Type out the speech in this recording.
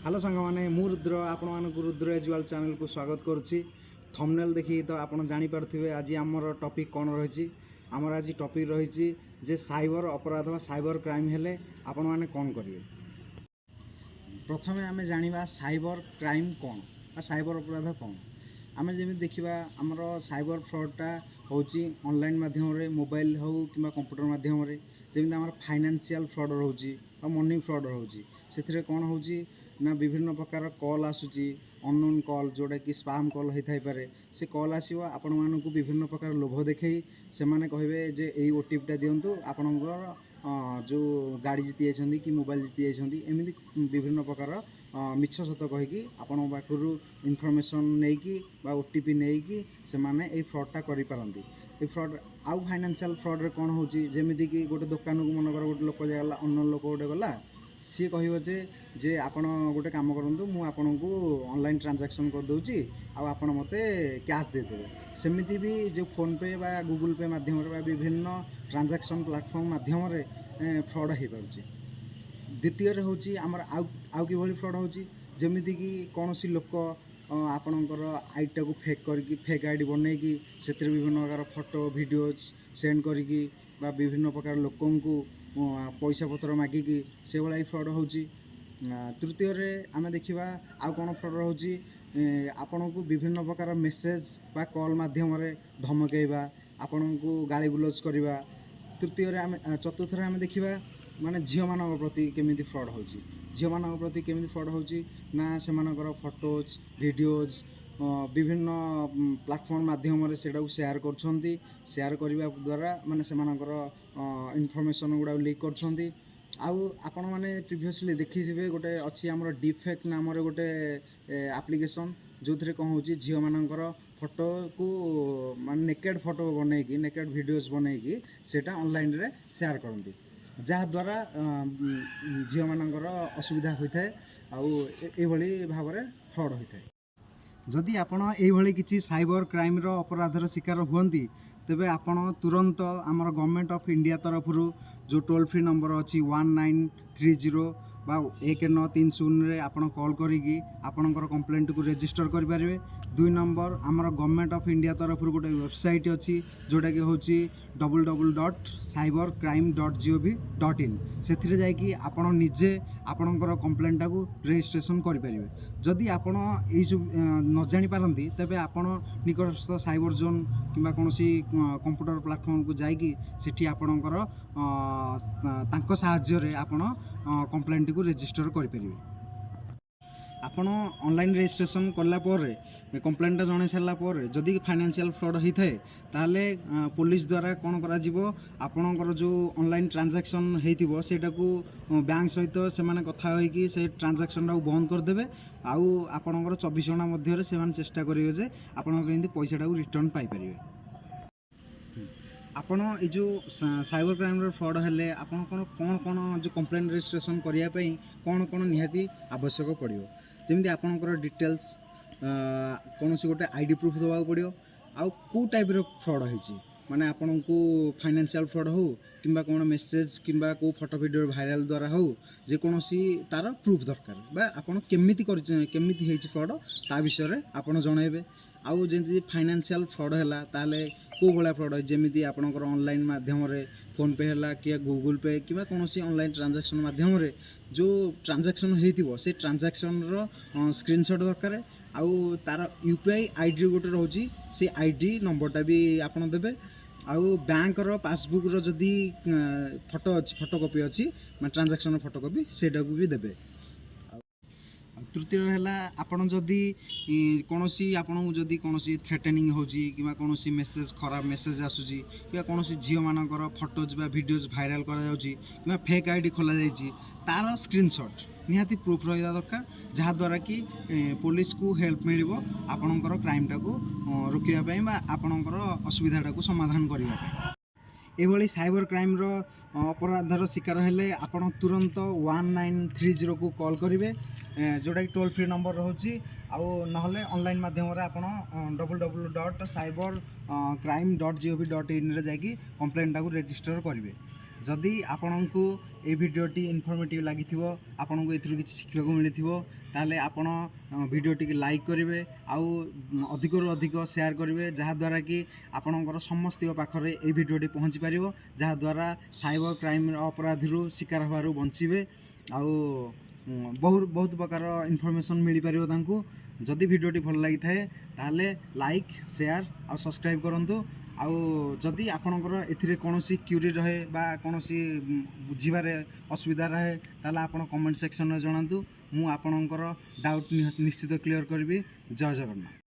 Hello सांग मैंने मु रुद्र आपण मानक रुद्र एजुआल चैनल को स्वागत करुच्ची। थंबनेल देखी तो आप जानीपे आज आमर टॉपिक कौन रही आमर आज टॉपिक रही जे साइबर अपराध साइबर क्राइम हेले आपण माने कौन करेंगे। प्रथमे आम जाना साइबर क्राइम कौन साइबर अपराध कौन। आम जमी देखा आमर साइबर फ्रॉडटा हूँ ऑनलाइन माध्यम मोबाइल हो कि कंप्यूटर माध्यम जमी आम फाइनेंशियल फ्रॉड रोचे मनी फ्रॉड रोचे से कौन हो ना विभिन्न प्रकार कॉल आसूची अननोन कॉल जोटा कि स्पैम कॉल होता है से कॉल आसो आपण मानक विभिन्न प्रकार लोभ देखई से माने कहे जे यही ओटीपीटा दिंतु आपणकर जो गाड़ी जीति जाइए कि मोबाइल जीति जाइए एमती विभिन्न प्रकार मिछ सत कहीकि आपण पाखु इनफॉरमेशन नहीं बा ओटीपी नहीं से माने ए फ्रॉडटा करि पारंती। ये फ्रॉड आउ फाइनेंशियल फ्रॉड रे कौन होची जेमिति कि गोटे दुकान को मनकर गोटे लोक जागला अन्न लोक गोटे गला सी कह जे आपण गोटे काम करूँ मु आपन को ऑनलाइन ट्रांजैक्शन कर दूची आपण मते कैश देदेवे सेमिति भी जो फोन पे बा गूगल पे माध्यम बा विभिन्न ट्रांजैक्शन प्लेटफॉर्म माध्यम फ्रॉड हो पार्छ। द्वितीय होची आमर आउ कि फ्रॉड होची जेमिति कि कौन सी लोक आपणकर आईटा को फेक करके फेक आईडी बनईकी से विभिन्न प्रकार फोटो वीडियोज सेंड करके बा विभिन्न प्रकार लोक पैसा पत्र मागिकी से भाई फ्रॉड होची। तृतीय आम देखा आउ कौन फ्रॉड रोचे आपण को विभिन्न प्रकार मेसेज बा कॉल माध्यम धमकेवा आपण को गाली गुलज करवा। तृतीय आम चतुर्थ आम देखा माने झील मान प्रति केमी फ्रॉड होची झील मान प्रति केमी फ्रॉड होची ना से फोटोज वीडियोज विभिन्न प्लेटफॉर्म माध्यम से शेयर करछंती शेयर करने द्वारा माने से इनफॉरमेशन गुड़ा लीक करछंती। आउ आपण मैंने प्रिवियसली देखी थे गोटे अच्छी आमर डिफेक्ट नाम गोटे एप्लिकेशन जो थे कौन हो झील मानकर फोटो को मान नेकेड फोटो बनईकी नेकेड वीडियोज बनईकी सेटा ऑनलाइन रे शेयर करती जहाँद्वारा झील मानकर असुविधा होता है आउली भाव में फ्रॉड होता है। जदि आपण ये किसी साइबर क्राइम अपराधर शिकार हुंती तेबे आपण तुरंत आमर गवर्नमेंट ऑफ इंडिया तरफ जो टोल फ्री नंबर अच्छी 1930 बा 1930 रे आपण कॉल करिकी आपणकर कंप्लेंट को रजिस्टर करें। 2 नंबर आमर गवर्नमेंट ऑफ इंडिया तरफ गोटे वेबसाइट अच्छी जोटा कि हूँ www.cybercrime.gov.in से जाकि निजे आपणकर कंप्लेंटा को रजिस्ट्रेशन करें। जदि आपण यही सब न जानी पारती तेबे आपण निकटस्थ साइबर जोन किंबा कौन कंप्यूटर प्लेटफॉर्म को जाकि सेठी आपणकर तांको साहाय्य रे आपण कंप्लेंट को रजिस्टर करें। आपण ऑनलाइन रजिस्ट्रेशन कला कंप्लेंटा जन सारापर जदि फाइनेंशियल फ्रॉड होता है ताहले पुलिस द्वारा कौन कर जो ऑनलाइन ट्रांजैक्शन होता सेटा को बैंक सहित से कथा होगी से ट्रांजैक्शन बंद करदे आउ आपणकर 24 घंटा मध्य से चेष्टा करेंगे जे आपंकर पैसाटा को रिटर्न पाइपर। आपण ये जो साइबर क्राइम फ्रॉड हेले आपण कौन कौन जो कंप्लेंट रजिस्ट्रेशन करने कौन कौन निहाती आवश्यक पड़ो जमी आपणकर डिटेल्स कौन सी गोटे आईडी प्रूफ देवा पड़ो आउ को टाइप फ्रॉड होती माने आपण को फाइनेंशियल फ्रॉड हो कि कौन मेसेज कि को फोटो वीडियो वायरल द्वारा हो जेकोसी तार प्रूफ दरकार बा आपण केमिति फ्रॉड ता विषय आपड़ जनइबे। आउ जमी फाइनेंशियल फ्रॉड है ताले को भाया फ्रॉड है जमी आपणकर ऑनलाइन माध्यम फोन पे है कि गूगल पे कि कौन ऑनलाइन ट्रांजैक्शन माध्यम जो ट्रांजैक्शन हो से ट्रांजैक्शन स्क्रीनशॉट दरकार आउ तार यूपीआई आईडी गोटे रोचे से आईडी नंबरटा भी आपड़ देवे आउ बैंक पासबुक जदि फोटो अच्छी फोटोकॉपी अच्छी ट्रांजैक्शन फोटोकॉपी सेटा को भी देवे। तृतीय है आपड़ जदि कौन आपन जदि कौन थ्रेटेनिंग होची कि कौन मेसेज खराब मेसेज आसूची कि कौन झील मानकर फोटोज बा वीडियोज वायरल करा फेक आईडी खोल जाइए तार स्क्रीनशॉट निहाती प्रूफ रहा दरकार जहाँद्वारा कि पुलिस को हेल्प मिल आपणकर क्राइमटा को रोकवाई आपणकर असुविधाटा को समाधान करने। ये साइबर क्राइम अपराधर शिकार हेले आपण तुरंत 1930 को कॉल करेंगे जोटा कि टोल फ्री नंबर रोचे आउ नहले ऑनलाइन माध्यम www.cybercrime.gov.in रे जाकि कंप्लेंटा को रजिस्टर करेंगे। जदि आपणको ए भिडियोटी इनफॉर्मेटिव लगी आपको ए शिखा मिली ताले आपण भिडियोटी लाइक करेंगे आउ अधिक रु अधिक शेयर करेंगे जहाद्वारा कि आपणकर समस्त पाखे ये भिडियोटी पहुँची पार जहाद्वारा साइबर क्राइम अपराधी शिकार हबार बचे आउ बहुत बहुत प्रकार इनफॉरमेशन मिल पार जदि भिडियोटी भल लगी थाए ताले लाइक शेयर और सब्सक्राइब करंतु आउ जदि आपणकर एथिरे कोनोसी क्यूरी रहे बा कोनोसी बुझीबारे असुविधा रहे ताले आपण कमेंट सेक्शन में जणांतु मु आपणकर डाउट निश्चित क्लियर करबी। जय जगन्नाथ।